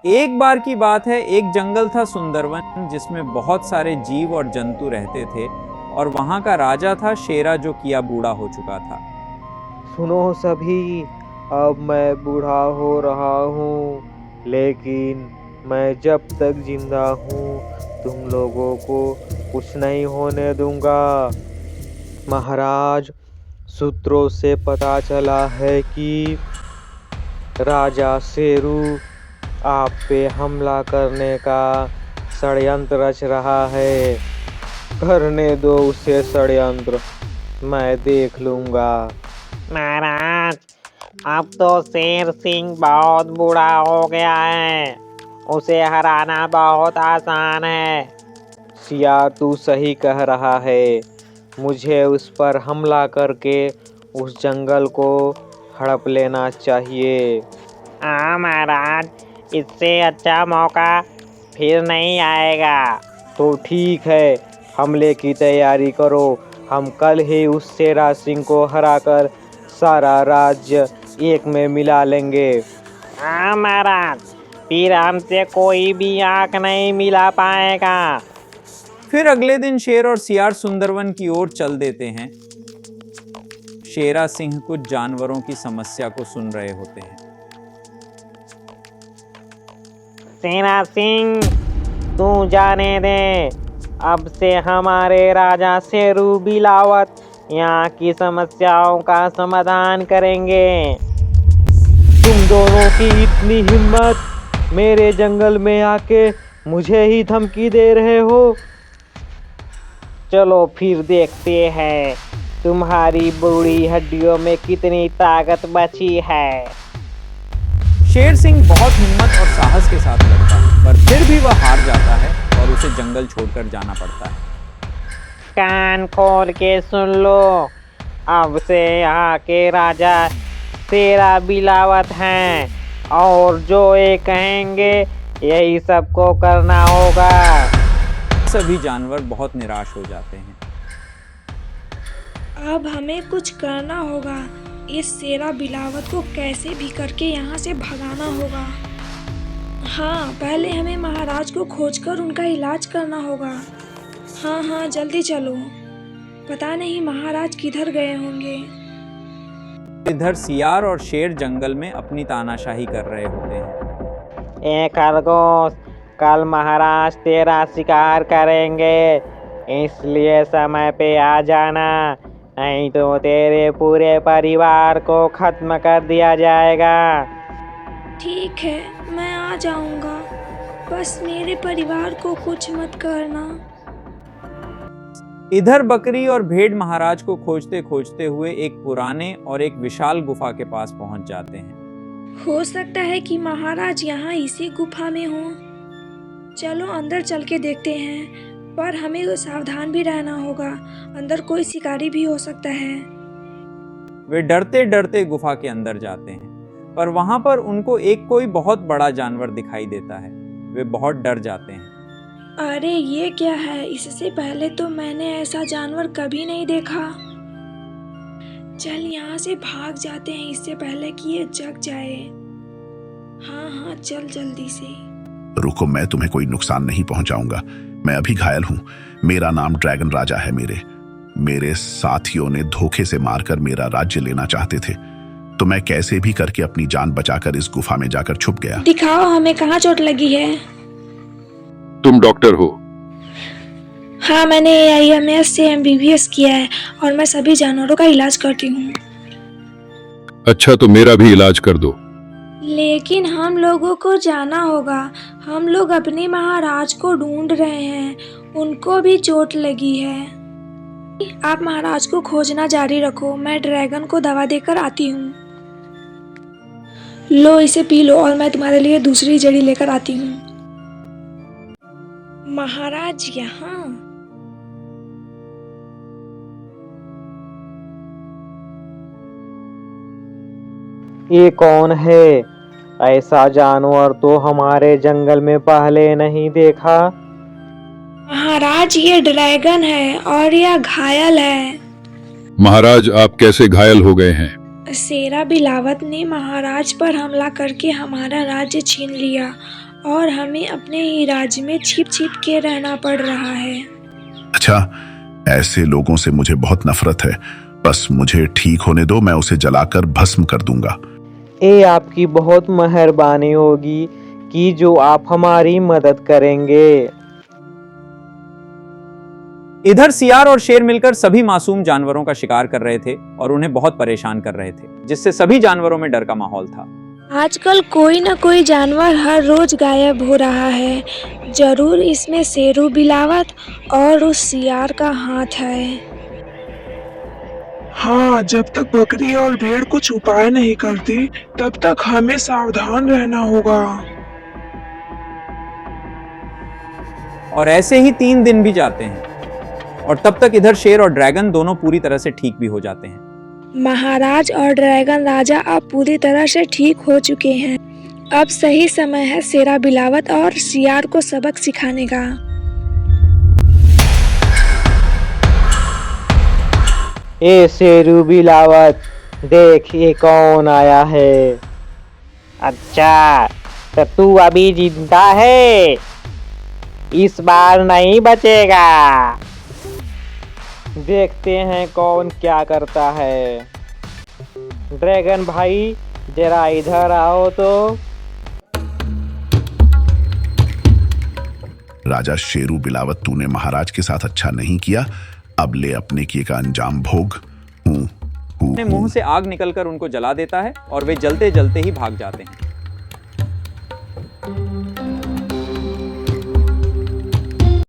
एक बार की बात है, एक जंगल था सुंदरवन जिसमें बहुत सारे जीव और जंतु रहते थे और वहाँ का राजा था शेरा जो किया बूढ़ा हो चुका था। सुनो सभी, अब मैं बूढ़ा हो रहा हूँ, लेकिन मैं जब तक जिंदा हूँ तुम लोगों को कुछ नहीं होने दूंगा। महाराज, सूत्रों से पता चला है कि राजा शेरू आप पे हमला करने का षड्यंत्र रच रहा है। करने दो उसे षड्यंत्र, मैं देख लूंगा। महाराज, अब तो शेर सिंह बहुत बूढ़ा हो गया है, उसे हराना बहुत आसान है। सियार तू सही कह रहा है, मुझे उस पर हमला करके उस जंगल को हड़प लेना चाहिए। हाँ महाराज, इससे अच्छा मौका फिर नहीं आएगा। तो ठीक है, हमले की तैयारी करो। हम कल ही उस शेरा सिंह को हराकर सारा राज्य एक में मिला लेंगे। हाँ महाराज, फिर हमसे कोई भी आंख नहीं मिला पाएगा। फिर अगले दिन शेर और सियार सुंदरवन की ओर चल देते हैं। शेरा सिंह कुछ जानवरों की समस्या को सुन रहे होते हैं। शेरा सिंह, तू जाने दे, अब से हमारे राजा शेरू बिलावत यहाँ की समस्याओं का समाधान करेंगे। तुम दोनों की इतनी हिम्मत, मेरे जंगल में आके मुझे ही धमकी दे रहे हो। चलो फिर देखते हैं तुम्हारी बूढ़ी हड्डियों में कितनी ताकत बची है। शेर सिंह बहुत हिम्मत और साहस के साथ लड़ता है, पर फिर भी वह हार जाता है और उसे जंगल छोड़कर जाना पड़ता है। कान खोल के सुन लो, अब से यहाँ के राजा शेरा बिलावत हैं और जो ये कहेंगे यही सबको करना होगा। सभी जानवर बहुत निराश हो जाते हैं। अब हमें कुछ करना होगा, इस शेरा बिलावत को कैसे भी करके यहाँ से भगाना होगा। हाँ, पहले हमें महाराज को खोजकर उनका इलाज करना होगा। हाँ, जल्दी चलो, पता नहीं महाराज किधर गए होंगे। इधर सियार और शेर जंगल में अपनी तानाशाही कर रहे होते हैं। ए खरगोश, कल महाराज तेरा शिकार करेंगे, इसलिए समय पे आ जाना, नहीं तो तेरे पूरे परिवार को खत्म कर दिया जाएगा। ठीक है, मैं आ जाऊंगा, बस मेरे परिवार को कुछ मत करना। इधर बकरी और भेड़ महाराज को खोजते खोजते हुए एक पुराने और एक विशाल गुफा के पास पहुंच जाते हैं। हो सकता है कि महाराज यहाँ इसी गुफा में हो। चलो अंदर चल के देखते हैं, पर हमें सावधान भी रहना होगा, अंदर कोई शिकारी भी हो सकता है। वे डरते डरते गुफा के अंदर जाते हैं, पर वहां पर उनको एक कोई बहुत बड़ा जानवर दिखाई देता है। वे बहुत डर जाते हैं। अरे ये क्या है, इससे पहले तो मैंने ऐसा जानवर कभी नहीं देखा। चल यहाँ से भाग जाते हैं, इससे पहले कि ये जग जाए। हाँ, चल जल्दी से। रुको, मैं तुम्हें कोई नुकसान नहीं पहुंचाऊंगा। मैं अभी घायल हूं। मेरा नाम ड्रैगन राजा है। मेरे साथियों ने धोखे से मारकर मेरा राज्य लेना चाहते थे, तो मैं कैसे भी करके अपनी जान बचाकर इस गुफा में जाकर छुप गया। दिखाओ हमें कहाँ चोट लगी है। तुम डॉक्टर हो? हाँ, मैंने AIMS से MBBS किया है और मैं सभी जानवरों का इलाज करती हूँ। अच्छा, तो मेरा भी इलाज कर दो। लेकिन हम लोगों को जाना होगा, हम लोग अपने महाराज को ढूंढ रहे हैं, उनको भी चोट लगी है। आप महाराज को खोजना जारी रखो, मैं ड्रैगन को दवा देकर आती हूँ। लो, इसे पी लो और मैं तुम्हारे लिए दूसरी जड़ी लेकर आती हूँ। महाराज यहाँ। ये कौन है? ऐसा जानवर तो हमारे जंगल में पहले नहीं देखा। महाराज, ये ड्रैगन है और यह घायल है। महाराज, आप कैसे घायल हो गए हैं? शेरा बिलावत ने महाराज पर हमला करके हमारा राज्य छीन लिया और हमें अपने ही राज्य में छिप छिप के रहना पड़ रहा है। अच्छा, ऐसे लोगों से मुझे बहुत नफरत है। बस मुझे ठीक होने दो, मैं उसे जलाकर भस्म कर दूंगा। ये आपकी बहुत मेहरबानी होगी कि जो आप हमारी मदद करेंगे। इधर सियार और शेर मिलकर सभी मासूम जानवरों का शिकार कर रहे थे और उन्हें बहुत परेशान कर रहे थे, जिससे सभी जानवरों में डर का माहौल था। आजकल कोई न कोई जानवर हर रोज गायब हो रहा है। जरूर इसमें शेरू बिलावत और उस सियार का हाथ है। हाँ, जब तक बकरी और भेड़ कुछ उपाय नहीं करती तब तक हमें सावधान रहना होगा। और ऐसे ही 3 दिन भी जाते हैं और तब तक इधर शेर और ड्रैगन दोनों पूरी तरह से ठीक भी हो जाते हैं। महाराज और ड्रैगन राजा अब पूरी तरह से ठीक हो चुके हैं। अब सही समय है शेरा बिलावत और सियार को सबक सिखाने का। ए शेरू बिलावत, देख ये कौन आया है। अच्छा, तो तू अभी जिंदा है, इस बार नहीं बचेगा। देखते हैं कौन क्या करता है। ड्रैगन भाई, जरा इधर आओ तो। राजा शेरू बिलावत, तूने महाराज के साथ अच्छा नहीं किया। अब ले अपने किए का अंजाम भोग। अपने मुंह से आग निकलकर उनको जला देता है और वे जलते जलते ही भाग जाते हैं।